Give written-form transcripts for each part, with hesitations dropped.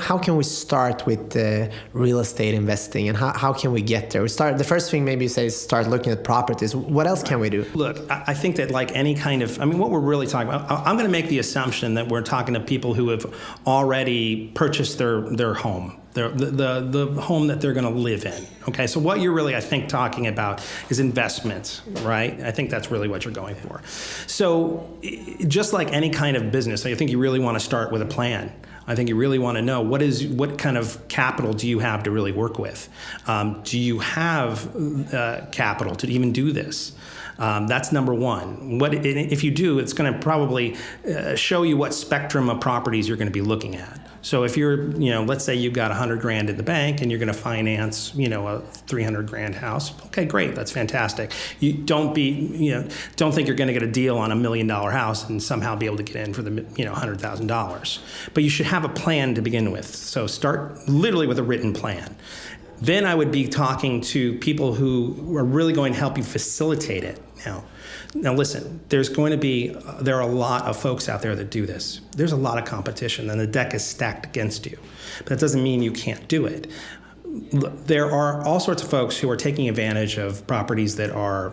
how can we start with real estate investing, and how can we get there? The first thing maybe you say is start looking at properties. What else can we do? Look, I think that like any kind of, what we're really talking about, I'm going to make the assumption that we're talking to people who have already purchased their home. The home that they're going to live in. Okay, so what you're really, I think, talking about is investments, right? I think that's really what you're going for. So just like any kind of business, I think you really want to start with a plan. I think you really want to know what kind of capital do you have to really work with? Do you have capital to even do this? That's number one. If you do, it's going to probably show you what spectrum of properties you're going to be looking at. So if you're, let's say you've got $100,000 in the bank and you're going to finance, a $300,000 house. Okay, great. That's fantastic. You don't think you're going to get a deal on $1 million house and somehow be able to get in for the, $100,000. But you should have a plan to begin with. So start literally with a written plan. Then I would be talking to people who are really going to help you facilitate it. Now listen, there are a lot of folks out there that do this. There's a lot of competition and the deck is stacked against you. But that doesn't mean you can't do it. There are all sorts of folks who are taking advantage of properties that are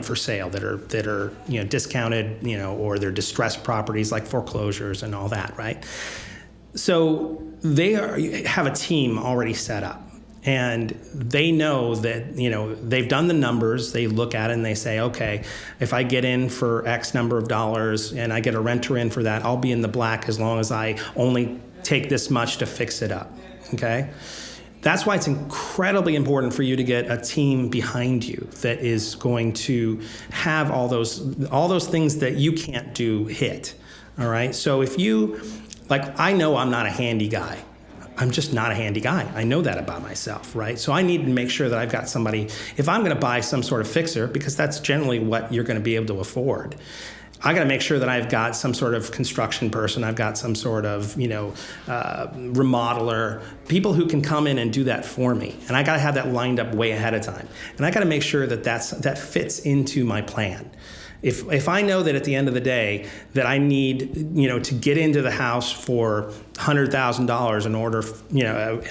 for sale, that are discounted, or they're distressed properties like foreclosures and all that, right? So they have a team already set up. And they know that, they've done the numbers, they look at it and they say, okay, if I get in for X number of dollars and I get a renter in for that, I'll be in the black as long as I only take this much to fix it up, okay? That's why it's incredibly important for you to get a team behind you that is going to have all those things that you can't do hit, all right? So if I know I'm not a handy guy. I'm just not a handy guy. I know that about myself, right? So I need to make sure that I've got somebody, if I'm going to buy some sort of fixer, because that's generally what you're going to be able to afford, I got to make sure that I've got some sort of construction person. I've got some sort of, remodeler, people who can come in and do that for me. And I got to have that lined up way ahead of time. And I got to make sure that that fits into my plan. If I know that at the end of the day that I need, to get into the house for $100,000 in order,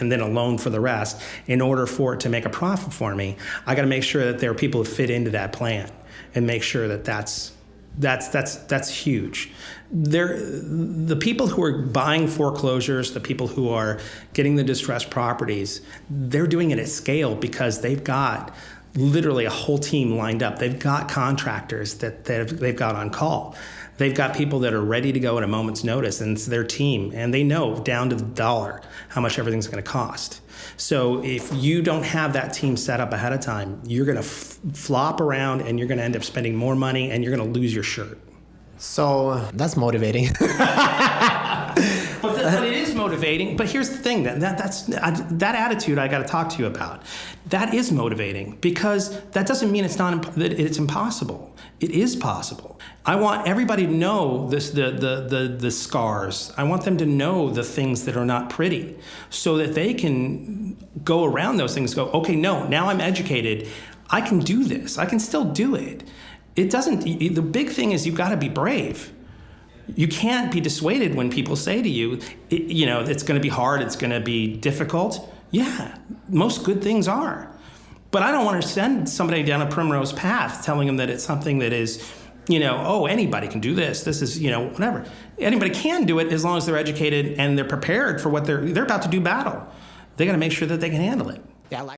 and then a loan for the rest, in order for it to make a profit for me, I got to make sure that there are people who fit into that plan and make sure that that's huge. The people who are buying foreclosures, the people who are getting the distressed properties, they're doing it at scale because they've got literally a whole team lined up. They've got contractors that they've got on call. They've got people that are ready to go at a moment's notice, and it's their team, and they know down to the dollar how much everything's going to cost. So if you don't have that team set up ahead of time, you're going to flop around, and you're going to end up spending more money, and you're going to lose your shirt. So that's motivating. But it is motivating. But here's the thing: that attitude I got to talk to you about. That is motivating because that doesn't mean that it's impossible. It is possible. I want everybody to know the scars. I want them to know the things that are not pretty, so that they can go around those things. Go, okay, no, now I'm educated. I can do this. I can still do it. The big thing is you've got to be brave. You can't be dissuaded when people say to you, it's going to be hard, it's going to be difficult. Yeah, most good things are. But I don't want to send somebody down a primrose path telling them that it's something that is, anybody can do this. This is, whatever. Anybody can do it as long as they're educated and they're prepared for what they're about to do battle. They got to make sure that they can handle it. Yeah,